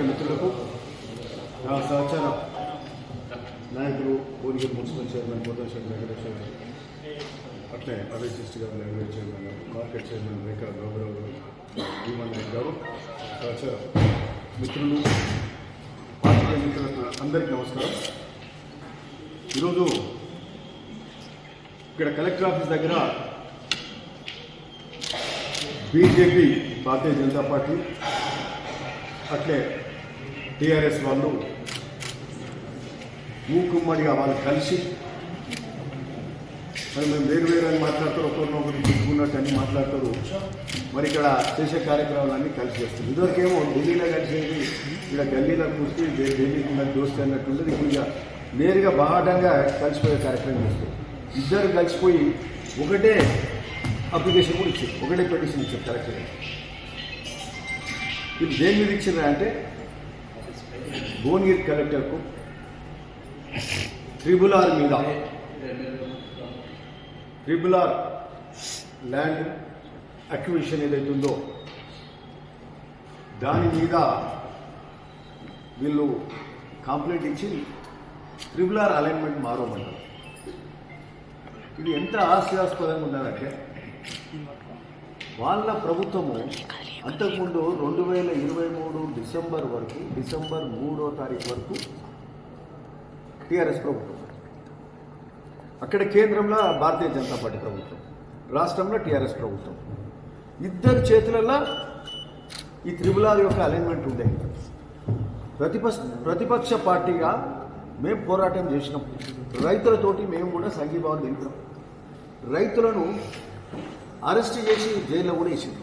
మిత్రులకు నా సహచార నాయకులు భువనగిరి మున్సిపల్ చైర్మన్ కోటేశ్వర వెంకటేశ్వర గారు, అట్లే అభిశిష్టి గారు, రైల్వే చైర్మన్ గారు, మార్కెట్ చైర్మన్ రేఖా గౌరవ్ గారు, భీమన్ నాయక్ గారు, సహచార మిత్రులు, పార్టీ మిత్రులకు అందరికీ నమస్కారం. ఈరోజు ఇక్కడ కలెక్టర్ ఆఫీస్ దగ్గర బీజేపీ, భారతీయ జనతా పార్టీ, అట్లే టీఆర్ఎస్ వాళ్ళు మూకుమ్మడిగా వాళ్ళు కలిసి మరి మేము వేరు వేరు అని మాట్లాడతారు, ఒకరినొకరు తిట్టుకున్నట్టు అని మాట్లాడతారు. మరి ఇక్కడ చేసే కార్యక్రమాలన్నీ కలిసి చేస్తారు. ఇదివరకేమో ఢిల్లీలో కలిసేది, ఇక్కడ గల్లీలో కూర్చి ఢిల్లీకి నాకు దోస్తే అన్నట్టుండదు. ఇప్పుడు ఇక నేరుగా బాహాటంగా కలిసిపోయే కార్యక్రమం చేస్తారు. ఇద్దరు కలిసిపోయి ఒకటే అప్లికేషన్ కూడా ఇచ్చారు, ఒకటే పిటిషన్ ఇచ్చారు కలెక్టర్. ఇది దేని మీద ఇచ్చిందా అంటే భువనగిరి కలెక్టర్కు త్రిబుల్-ఆర్ మీద, త్రిబుల్-ఆర్ ల్యాండ్ అక్విజిషన్ ఏదైతుందో దాని మీద వీళ్ళు కంప్లైంట్ ఇచ్చి త్రిబుల్-ఆర్ అలైన్మెంట్ మారవమన్నారు. ఇది ఎంత హాస్యాస్పదంగా ఉన్నదంటే వాళ్ళ ప్రభుత్వము అంతకుముందు 2023 డిసెంబర్ 3వ తారీఖు వరకు టీఆర్ఎస్ ప్రభుత్వం, అక్కడ కేంద్రంలో భారతీయ జనతా పార్టీ ప్రభుత్వం, రాష్ట్రంలో టీఆర్ఎస్ ప్రభుత్వం, ఇద్దరు చేతులలో ఈ త్రిబుల్-ఆర్ యొక్క అలైన్మెంట్ ఉంది. ప్రతిపక్ష పార్టీగా మేము పోరాటం చేసినాం, రైతులతోటి మేము కూడా సంఘీభావం తెలిపినాం. రైతులను అరెస్ట్ చేసి జైల్లో కూడా వేసింది.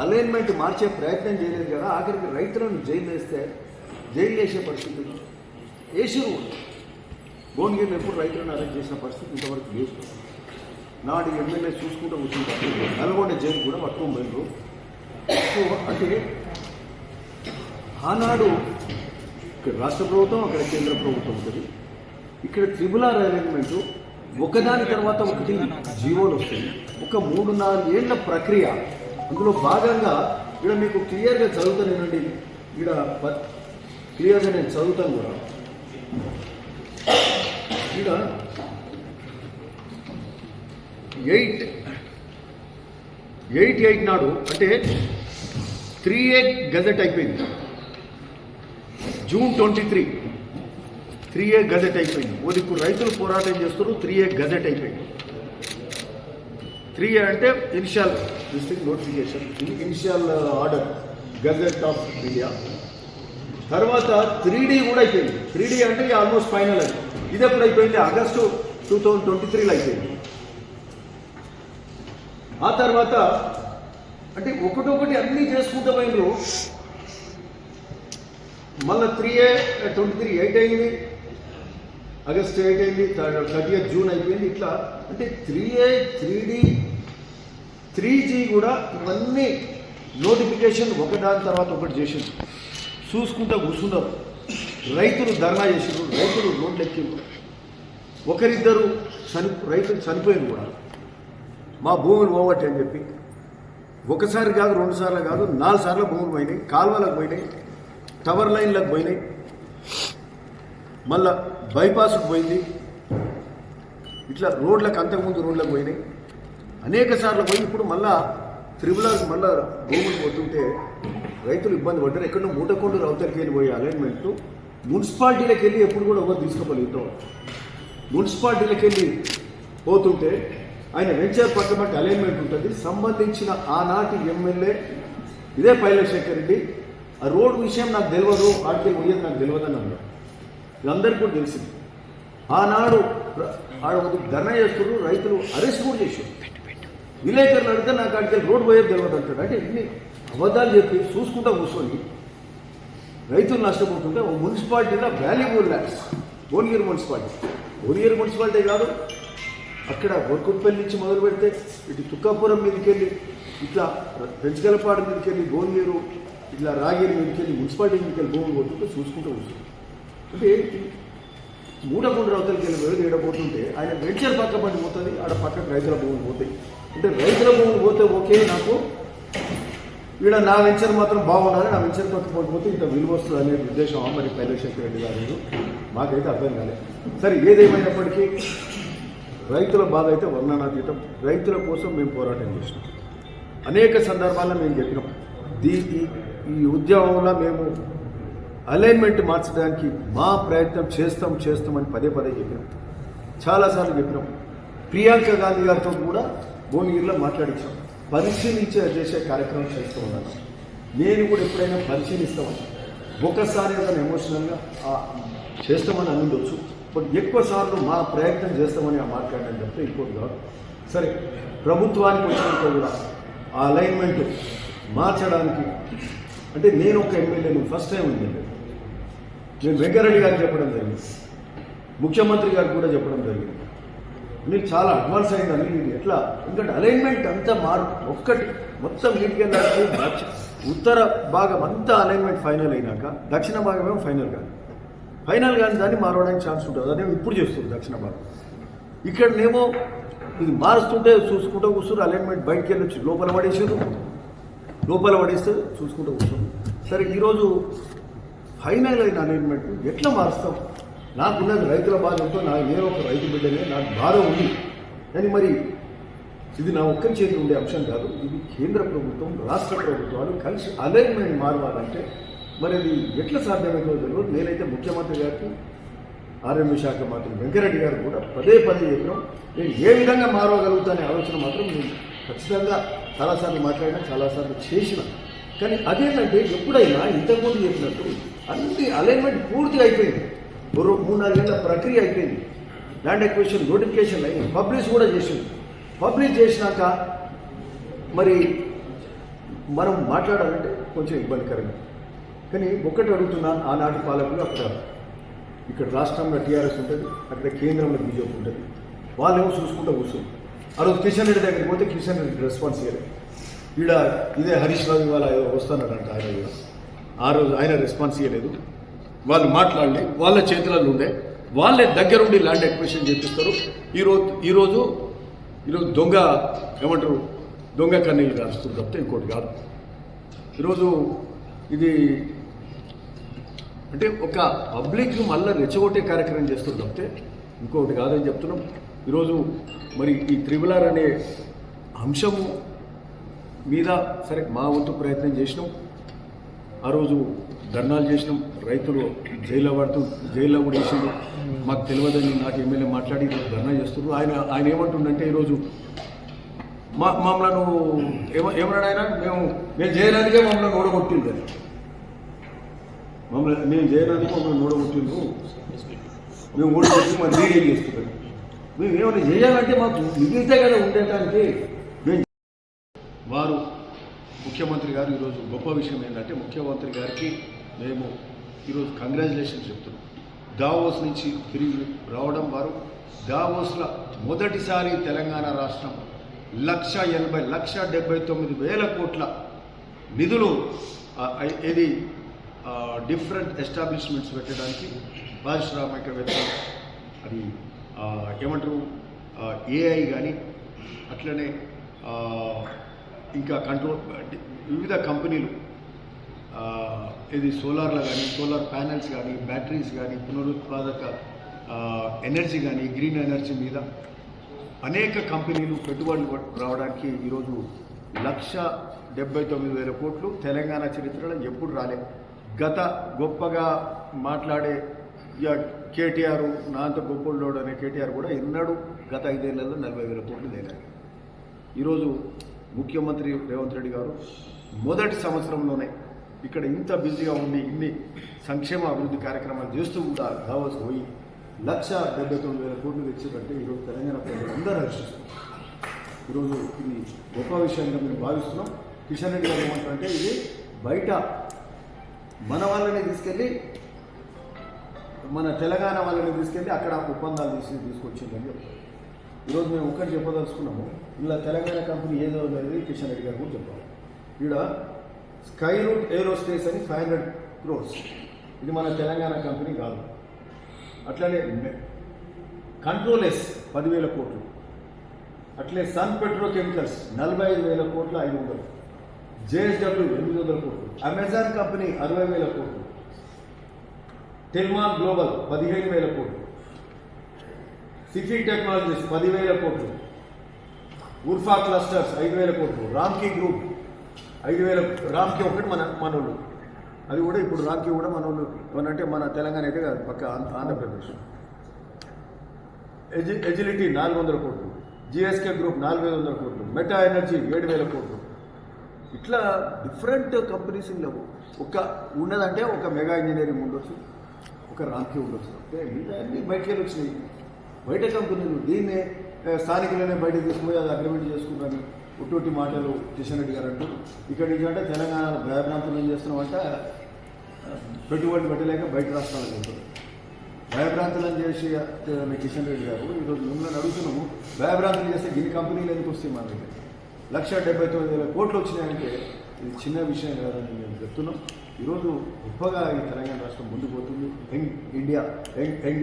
అలైన్మెంట్ మార్చే ప్రయత్నం చేయలేదు కదా, ఆఖరికి రైతులను జైలు వేసే పరిస్థితి వేసిరు. భువనగిరిలో ఎప్పుడు రైతులను అరెస్ట్ చేసిన పరిస్థితి ఇంతవరకు లేదు. నాడు ఎమ్మెల్యే చూసుకుంటూ కూర్చుంటారు. నల్గొండ జైలు కూడా పట్టుకొని పోయినారు. సో అంటే ఆనాడు ఇక్కడ రాష్ట్ర ప్రభుత్వం, అక్కడ కేంద్ర ప్రభుత్వం ఉంటుంది. ఇక్కడ త్రిబుల్-ఆర్ అలైన్మెంట్ ఒకదాని తర్వాత ఒకటి జీవోలు వస్తాయి. ఒక 3-4 ఏళ్ల ప్రక్రియ. అందులో భాగంగా ఇక్కడ మీకు క్లియర్గా చదువుతానేనండి, ఇక్కడ క్లియర్గా నేను చదువుతాను కూడా. ఇక్కడ 8/8 నాడు అంటే 3A గజెట్ అయిపోయింది. జూన్ 23 3A గజెట్ అయిపోయింది. ఇప్పుడు రైతులు పోరాటం చేస్తారు. 3A గజెట్ అయిపోయింది. 3A అంటే initial district notification, initial order, gazette of India. తర్వాత 3D కూడా అయిపోయింది. 3D అంటే ఆల్మోస్ట్ ఫైనల్ అది. ఇది ఎప్పుడు అయిపోయింది? ఆగస్టు 2023లో అయిపోయింది. ఆ తర్వాత అంటే ఒకటొకటి అన్నీ చేసుకుంటూ పోయినారు. మళ్ళీ 3A 23/8 అయింది, ఆగస్ట్ 8 అయింది, 30th జూన్ అయిపోయింది. ఇట్లా అంటే 3A 3D 3G కూడా ఇవన్నీ నోటిఫికేషన్ ఒకదాని తర్వాత ఒకటి చేసింది. చూసుకుంటూ కూర్చున్నారు. రైతులు ధర్నా చేసారు, రైతులు రోడ్లు ఎక్కిండ్రు. ఒకరిద్దరు రైతులు చనిపోయింది కూడా. మా భూములు పోవట్టే అని చెప్పి ఒకసారి కాదు, 2 సార్లు కాదు, 4 సార్లు భూములు పోయినాయి. కాలువలకు పోయినాయి, టవర్ లైన్లకు పోయినాయి, మళ్ళా బైపాస్కు పోయింది. ఇట్లా రోడ్లకు, అంతకుముందు రోడ్లకు పోయినాయి, అనేక సార్లు పోయి ఇప్పుడు మళ్ళా త్రిబుల్-ఆర్కి మళ్ళా భూములు పోతుంటే రైతులు ఇబ్బంది పడ్డారు. ఎక్కడో మూటకొండ రౌతలకి వెళ్ళి పోయే అలైన్మెంట్ మున్సిపాలిటీలకు వెళ్ళి ఎప్పుడు కూడా ఎవరు తీసుకోగలుగుతాం. మున్సిపాలిటీలకు వెళ్ళి పోతుంటే ఆయన వెంచర్ పక్కబట్టి అలైన్మెంట్ ఉంటుంది. సంబంధించిన ఆనాటి ఎమ్మెల్యే ఇదే పైలశేఖర్ రెడ్డి, ఆ రోడ్ విషయం నాకు తెలియదు, ఆడికి పోయేది నాకు తెలియదు అని అన్నారు. ఇదందరికీ కూడా తెలిసింది. ఆనాడు ఆడ ధర్నా చేస్తున్నారు, రైతులు అరెస్ట్ కూడా చేశారు. విలేకరులు అడిగితే నాకు ఆడికి రోడ్ పోయేది తెలియదు అంటాడు. అంటే ఇన్ని అబద్ధాలు చెప్పి చూసుకుంటూ కూర్చొని రైతులు నష్టపోతుంటే ఒక మున్సిపాలిటీలో వాల్యుబుల్ ల్యాండ్స్, భువనగిరి మున్సిపాలిటీ కాదు, అక్కడ వర్కుట్పల్లి నుంచి మొదలు పెడితే ఇటు తుక్కాపురం మీదకి వెళ్ళి, ఇట్లా పెంచగలపాడు మీదకి వెళ్ళి, భువనగిరి ఇట్లా రాగిరి మీదకి వెళ్ళి, మున్సిపాలిటీ మీదకి వెళ్ళి భూములు పోతుంటే చూసుకుంటూ కూర్చొని అంటే మూటకొండ రౌతలకి వెళ్ళి వేడబోతుంటే ఆయన వెంచర్ పక్క పడి పోతుంది, ఆడ పక్కకు రైతుల భూములు పోతాయి. అంటే రైతుల భూములు పోతే ఓకే, నాకు ఈడ నా వెంచర్ మాత్రం బాగుండాలి, నా వెంచర్ పట్టుకోకపోతే ఇంత విలువ వస్తుంది అనే ఉద్దేశం మరి పైలశేఖర్ రెడ్డి గారు మాకైతే అర్థం కాలేదు. సరే ఏదేమైనప్పటికీ రైతుల బాధ అయితే వర్ణనాతీతం. రైతుల కోసం మేము పోరాటం చేసినాం, అనేక సందర్భాల్లో మేము చెప్పినాం. ఈ ఉద్యమంలో మేము అలైన్మెంట్ మార్చడానికి మా ప్రయత్నం చేస్తామని పదే చెప్పినాం, చాలాసార్లు చెప్పినాం. ప్రియాంక గాంధీ గారితో కూడా భువనగిరిలో మాట్లాడించాం, చేసే కార్యక్రమం చేస్తూ ఉన్నాను. నేను కూడా ఎప్పుడైనా పరిశీలిస్తామని ఒకసారి ఏదైనా ఎమోషనల్గా చేస్తామని అనుండొచ్చు, బట్ ఎక్కువ సార్లు మా ప్రయత్నం చేస్తామని మాట్లాడడం చెప్తే ఇంకోటి కాదు. సరే ప్రభుత్వానికి వచ్చినాక కూడా ఆ అలైన్మెంట్ మార్చడానికి అంటే నేను ఒక ఎమ్మెల్యేను ఫస్ట్ టైం ఉంది, నేను వెంకరెడ్డి గారికి చెప్పడం జరిగింది, ముఖ్యమంత్రి గారికి కూడా చెప్పడం జరిగింది. నీకు చాలా అడ్వాన్స్ అయిందని నీకు ఎట్లా, ఎందుకంటే అలైన్మెంట్ అంతా ఒక్కటి మొత్తం నీటికి వెళ్ళడానికి ఉత్తర భాగం అంతా అలైన్మెంట్ ఫైనల్ అయినాక దక్షిణ భాగం ఏమో ఫైనల్ కానీ దాన్ని మారవడానికి ఛాన్స్ ఉంటుంది. అదేమో ఇప్పుడు చేస్తుంది దక్షిణ భాగం. ఇక్కడనేమో ఇది మారుస్తుంటే చూసుకుంటూ కూర్చున్నారు, అలైన్మెంట్ బయటికి వెళ్ళొచ్చు లోపల పడేస్తే చూసుకుంటూ కూర్చున్నారు. సరే ఈరోజు ఫైనల్ అయిన అలైన్మెంట్ ఎట్లా మారుస్తాం? నాకున్నది రైతుల బాధతో, నేను ఒక రైతు బిడ్డనే, నాకు బాధ ఉంది. కానీ మరి ఇది నా ఒక్కరి చేతిలో ఉండే అంశం కాదు, ఇది కేంద్ర ప్రభుత్వం రాష్ట్ర ప్రభుత్వాలు కలిసి అలైన్మెంట్ మారవాలంటే మరి అది ఎట్లా సాధ్యమైందో తెలియదు. నేనైతే ముఖ్యమంత్రి గారికి, ఆర్ఎంఈ శాఖ మంత్రి వెంకరెడ్డి గారు కూడా పదే చెప్పినాం, నేను ఏ విధంగా మారవగలుగుతానే ఆలోచన మాత్రం నేను ఖచ్చితంగా చాలాసార్లు మాట్లాడినా, చాలాసార్లు చేసిన. కానీ అదేంటంటే ఎప్పుడైనా ఇంతకుముందు చెప్పినట్టు అన్ని అలైన్మెంట్ పూర్తిగా అయిపోయింది, 3-4 ఏళ్ళ ప్రక్రియ అయిపోయింది, ల్యాండ్ ఎక్విజిషన్ నోటిఫికేషన్ అయింది, పబ్లిష్ కూడా చేసింది. పబ్లిష్ చేసినాక మరి మనం మాట్లాడాలంటే కొంచెం ఇబ్బందికరంగా. కానీ ఒక్కటి అడుగుతున్నా, ఆనాటి పాలకులు ఇక్కడ రాష్ట్రంలో టీఆర్ఎస్ ఉంటుంది, అక్కడ కేంద్రంలో బీజేపీ ఉంటుంది, వాళ్ళేమో చూసుకుంటూ కూర్చొని ఆ రోజు కిషన్ రెడ్డి దగ్గరికి పోతే కిషన్ రెడ్డి రెస్పాన్స్ ఇవ్వలేదు. ఇదే హరీష్ రావు ఇవాళ వస్తున్నాడంట, ఆయన కూడా ఆ రోజు ఆయన రెస్పాన్స్ ఇవ్వలేదు. వాళ్ళు మాట్లాడలే, వాళ్ళ చేతులలో ఉండే, వాళ్ళే దగ్గరుండి ల్యాండ్ ఎక్విజిషన్ చేపిస్తారు. ఈరోజు దొంగ కన్నీళ్ళు రాస్తారు తప్పితే ఇంకోటి కాదు. ఈరోజు ఇది అంటే ఒక పబ్లిక్ మళ్ళీ రెచ్చగొట్టే కార్యక్రమం చేస్తారు తప్పితే ఇంకొకటి కాదని చెప్తున్నాం. ఈరోజు మరి ఈ త్రిబుల్ అనే అంశము మీద సరే మా వంతు ప్రయత్నం చేసినాం. ఆ రోజు ధర్నాలు చేసినాం, రైతులు జైల్లో కూడా వేసిండు, మాకు తెలియదని నాకు ఎమ్మెల్యే మాట్లాడి ఈరోజు ధర్నా చేస్తున్నారు. ఆయన ఏమంటుండంటే ఈరోజు మమ్మల్ని ఏమన్నాడు ఆయన, మేము చేయడానికే మమ్మల్ని ఓడగొట్టిండు, మేము చేయడానికి మమ్మల్ని ఓడగొట్టిండు, మేము ఓడగొట్టి మరి మీరేం చేస్తున్నాం, మేము ఏమైనా చేయాలంటే మాకు మిగిలితే కదా ఉండటానికి. వారు ముఖ్యమంత్రి గారు ఈరోజు గొప్ప విషయం ఏంటంటే, ముఖ్యమంత్రి గారికి మేము ఈరోజు కంగ్రాచులేషన్స్ చెప్తున్నాం. దావోస్ నుంచి తిరిగి రావడం, వారు దావోస్లో మొదటిసారి తెలంగాణ రాష్ట్రం 1,79,000 కోట్ల నిధులు ఇది డిఫరెంట్ ఎస్టాబ్లిష్మెంట్స్ పెట్టడానికి పారిశ్రామికవేత్త అది ఏమంటారు ఏఐ కానీ అట్లనే ఇంకా వివిధ కంపెనీలు ఇది సోలార్లో కానీ, సోలార్ ప్యానెల్స్ కానీ, బ్యాటరీస్ కానీ, పునరుత్పాదక ఎనర్జీ కానీ, గ్రీన్ ఎనర్జీ మీద అనేక కంపెనీలు పెట్టుబడులు రావడానికి ఈరోజు 1,79,000 కోట్లు తెలంగాణ చరిత్రలో ఎప్పుడు రాలేదు. గొప్పగా మాట్లాడే కేటీఆర్, నా అంత గొప్పలోడు అనే కేటీఆర్ కూడా ఎన్నడూ గత 5 ఏళ్లలో 40,000 కోట్లు లేగారు. ఈరోజు ముఖ్యమంత్రి రేవంత్ రెడ్డి గారు మొదటి సంవత్సరంలోనే ఇక్కడ ఇంత బిజీగా ఉండి ఇన్ని సంక్షేమ అభివృద్ధి కార్యక్రమాలు చేస్తూ కూడా దావోస్ పోయి 1,79,000 కోట్లు తెచ్చేటంటే ఈరోజు తెలంగాణ ప్రజలు అందరూ హర్షిస్తున్నారు. ఈరోజు ఇది గొప్ప విషయంగా మేము భావిస్తున్నాం. కిషన్ రెడ్డి గారు ఏమంటారంటే ఇది బయట మన వాళ్ళని తీసుకెళ్ళి, మన తెలంగాణ వాళ్ళని తీసుకెళ్ళి అక్కడ ఒప్పందాలు తీసుకొచ్చిందని చెప్తారు. ఈరోజు మేము ఒక్కటి చెప్పదలుచుకున్నాము, ఇలా తెలంగాణ కంపెనీ ఏదో అనేది కిషన్ రెడ్డి గారు కూడా చెప్పాలి. ఇక్కడ స్కై రూట్ ఏరోస్పేస్ అని 500 crores, ఇది మన తెలంగాణ కంపెనీ కాదు. అట్లనే కంట్రోలెస్ 10,000 కోట్లు, అట్లే సన్ పెట్రోకెమికల్స్ 45,000 కోట్ల 500, జేఎస్డబ్ల్యూ 800 కోట్లు, అమెజాన్ కంపెనీ 60,000 కోట్లు, టెల్మాన్ గ్లోబల్ 15,000 కోట్లు, సిఫీ టెక్నాలజీస్ 10,000 కోట్లు, ఉర్ఫా క్లస్టర్స్ 5,000 కోట్లు, రామ్కీ గ్రూప్ 5,000, రామ్కీ ఒకటి మనోళ్ళు, అది కూడా ఇప్పుడు రామ్కీ కూడా మనోళ్ళు ఏమనంటే మన తెలంగాణ అయితే కాదు, పక్క ఆంధ్రప్రదేశ్. ఎజిలిటీ 400 కోట్లు, జిఎస్కే గ్రూప్ 4,500 కోట్లు, మెటా ఎనర్జీ 7,000 కోట్లు. ఇట్లా డిఫరెంట్ కంపెనీస్ లేవు. ఒక ఉన్నదంటే ఒక మెగా ఇంజనీరింగ్ ఉండొచ్చు, ఒక రామ్కీ ఉండొచ్చు. అన్నీ బయటకి వచ్చినాయి. బయట కంపెనీలు దీన్నే స్థానికులనే బయట తీసుకుపోయి అది అగ్రిమెంట్ చేసుకున్నాను ఒట్టి మాటలు కిషన్ రెడ్డి గారు అంటూ. ఇక్కడ నుంచి అంటే తెలంగాణ భయభ్రాంతులు ఏం చేస్తున్నామంటే పెట్టుబడి పెట్టలేక బయట రాష్ట్రాలకు వెళ్తారు. భయభ్రాంతులను చేసి కిషన్ రెడ్డి గారు ఈరోజు మిమ్మల్ని అడుగుతున్నాము, భయభ్రాంతులు చేస్తే ఇన్ని కంపెనీలు ఎందుకు వస్తాయి మన దగ్గర? 1,79,000 కోట్లు వచ్చినాయంటే ఇది చిన్న విషయం కాదని మేము చెప్తున్నాం. ఈరోజు గొప్పగా ఈ తెలంగాణ రాష్ట్రం ముందుకు పోతుంది. యంగ్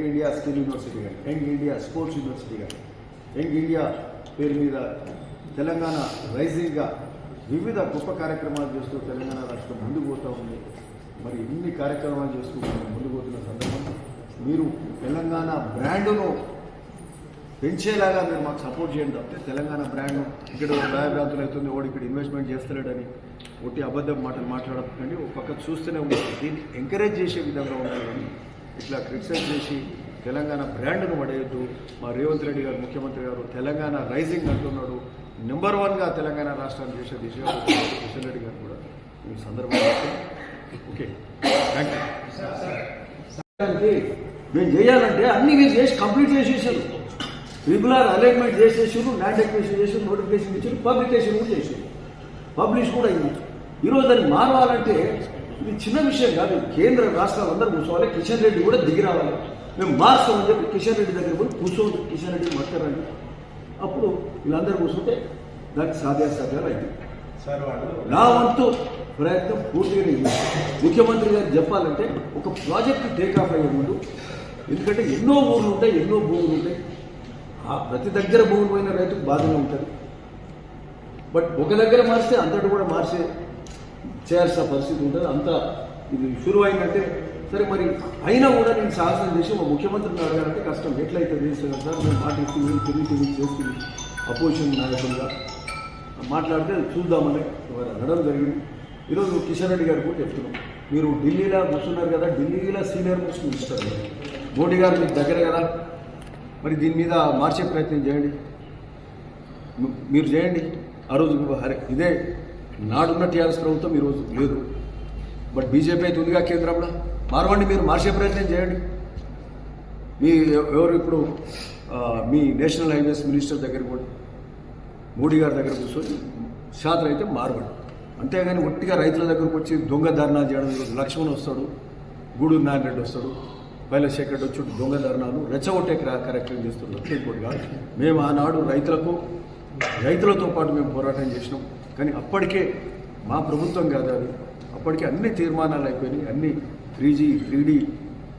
ఇండియా స్కిల్ యూనివర్సిటీ కానీ, యంగ్ ఇండియా స్పోర్ట్స్ యూనివర్సిటీ కానీ, యంగ్ ఇండియా పేరు మీద తెలంగాణ రైజింగ్గా వివిధ గొప్ప కార్యక్రమాలు చేస్తూ తెలంగాణ రాష్ట్రం ముందుకు పోతూ ఉంది. మరి ఇన్ని కార్యక్రమాలు చేస్తూ ముందుకు పోతున్న సందర్భంలో మీరు తెలంగాణ బ్రాండును పెంచేలాగా మీరు మాకు సపోర్ట్ చేయండి తప్పితే తెలంగాణ బ్రాండ్ ఇక్కడ భయభ్రాంతులు అవుతుంది, వాడు ఇక్కడ ఇన్వెస్ట్మెంట్ చేస్తలేడని ఒకటి అబద్ధం మాటలు మాట్లాడకండి. ఒక పక్క చూస్తూనే ఉంటుంది. దీన్ని ఎంకరేజ్ చేసే విధంగా ఉండాలి కానీ ఇట్లా క్రిటిసైజ్ చేసి తెలంగాణ బ్రాండ్ను పడేయద్దు. మా రేవంత్ రెడ్డి గారు ముఖ్యమంత్రి గారు తెలంగాణ రైజింగ్ అంటున్నాడు. నెంబర్ 1గా తెలంగాణ రాష్ట్రాన్ని చేసే దిశగా కిషన్ రెడ్డి గారు కూడా ఈ సందర్భంగా ఓకే థ్యాంక్ యూ. మేము చేయాలంటే అన్ని మీరు చేసి కంప్లీట్ చేసేసారు. రెగ్యులర్ అలైన్మెంట్ చేసేసారు, ల్యాండ్ ఎక్విజిషన్ చేసారు, నోటిఫికేషన్ ఇచ్చారు, పబ్లికేషన్ కూడా చేశారు, పబ్లిష్ కూడా అయింది. ఈరోజు దాన్ని మారవాలంటే ఇది చిన్న విషయం కాదు. కేంద్ర రాష్ట్రాలు అందరూ కూర్చోవాలి, కిషన్ రెడ్డి కూడా దిగి రావాలి. మేము మార్చామని చెప్పి కిషన్ రెడ్డి దగ్గర పోయి కూర్చోండి, కిషన్ రెడ్డి మాట్లాడండి. అప్పుడు వీళ్ళందరూ కూర్చుంటే దానికి సాధ్యాసాధ్యాలు అయింది. నా వంతు ప్రయత్నం పూర్తిగా ముఖ్యమంత్రి గారు చెప్పాలంటే ఒక ప్రాజెక్ట్ టేకాఫ్ అయ్యే ముందు, ఎందుకంటే ఎన్నో ఊర్లు ఉంటాయి, ఎన్నో భూములు ఉంటాయి. ఆ ప్రతి దగ్గర భూములు పోయిన రైతుకు బాధగా ఉంటుంది. బట్ ఒక దగ్గర మార్చితే అంతటి కూడా మార్చే చేయాల్సిన పరిస్థితి ఉంటుంది. అంతా ఇది షురు అయిందంటే సరే. మరి అయినా కూడా నేను సాహసం చేసి మా ముఖ్యమంత్రిని అడగాలంటే కష్టం. ఎట్లయితే చేస్తున్నాను సార్, మేము మాట్లాడుతుంది తిరిగి చేస్తుంది అపోజిషన్ నాయకులుగా మాట్లాడితే చూద్దామని అనడం జరిగింది. ఈరోజు కిషన్ రెడ్డి గారు కూడా చెప్తున్నాం, మీరు ఢిల్లీలో కూర్చున్నారు కదా, ఢిల్లీలో సీనియర్ మోస్ట్ మినిస్టర్ మోడీ గారు మీకు దగ్గర కదా, మరి దీని మీద మార్చే ప్రయత్నం చేయండి, మీరు చేయండి. ఆ రోజు ఇదే నాడున్న టీఆర్ఎస్ ప్రభుత్వం ఈరోజు లేదు, బట్ బీజేపీ అయితే ఉందిగా కేంద్రంలో. మారవండి, మీరు మార్చే ప్రయత్నం చేయండి. మీ ఎవరు ఇప్పుడు మీ నేషనల్ హైవేస్ మినిస్టర్ దగ్గర కూడా మోడీ గారి దగ్గర కూర్చొని శాతం అయితే మారవండి. అంతేగాని ఒట్టిగా రైతుల దగ్గరకు వచ్చి దొంగ ధర్నాలు చేయడం. ఈరోజు లక్ష్మణ్ వస్తాడు, గూడూరు నారాయణ రెడ్డి వస్తాడు, బైలశేఖర్ రెడ్డి వచ్చి దొంగ ధర్నాలు రెచ్చగొట్టే కార్యక్రమం చేస్తున్నారు. ఇంకోటి కాదు, మేము ఆనాడు రైతులతో పాటు మేము పోరాటం చేసినాం. కానీ అప్పటికే మా ప్రభుత్వం కాదు అది, అప్పటికే అన్ని తీర్మానాలు అయిపోయినాయి, అన్ని 3G 3D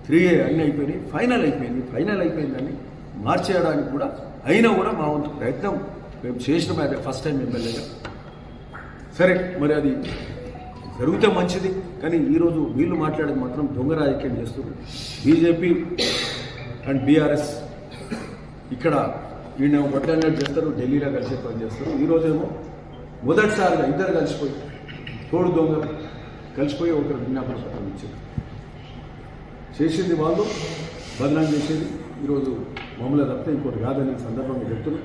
3A అన్నీ అయిపోయినాయి, ఫైనల్ అయిపోయిందని మార్చేయడానికి కూడా అయినా కూడా మా వంతు ప్రయత్నం మేము చేసినాం. అదే ఫస్ట్ టైం ఎమ్మెల్యేగా. సరే, మరి అది జరిగితే మంచిది. కానీ ఈరోజు వీళ్ళు మాట్లాడేది మాత్రం దొంగ రాజకీయం చేస్తున్నారు. బీజేపీ అండ్ బీఆర్ఎస్ ఇక్కడ వీళ్ళేమో కొట్లాడినట్టు చేస్తారు, ఢిల్లీలో కలిసే పని చేస్తారు. ఈరోజేమో మొదటిసారిగా ఇద్దరు కలిసిపోయి తోడు దొంగ కలిసిపోయి ఒకరు విజ్ఞాపన పత్రం ఇచ్చారు. చేసింది వాళ్ళు, బదనాం చేసేది ఈరోజు మమ్మల్ని తప్పితే ఇంకోటి కాదని సందర్భంగా చెప్తున్నాం.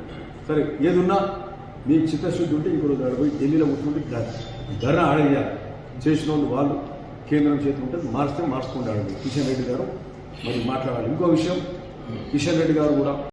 సరే, ఏదున్నా మీకు చిత్తశుద్ధి ఉంటే ఇంకోటి పోయి ఢిల్లీలో కూర్చుంటే ధర ఆడేయాలి. చేసిన వాళ్ళు కేంద్రం చేతులు ఉంటుంది, మార్చుకుంటే ఆడదు. కిషన్ రెడ్డి గారు మరి మాట్లాడాలి. ఇంకో విషయం, కిషన్ రెడ్డి గారు కూడా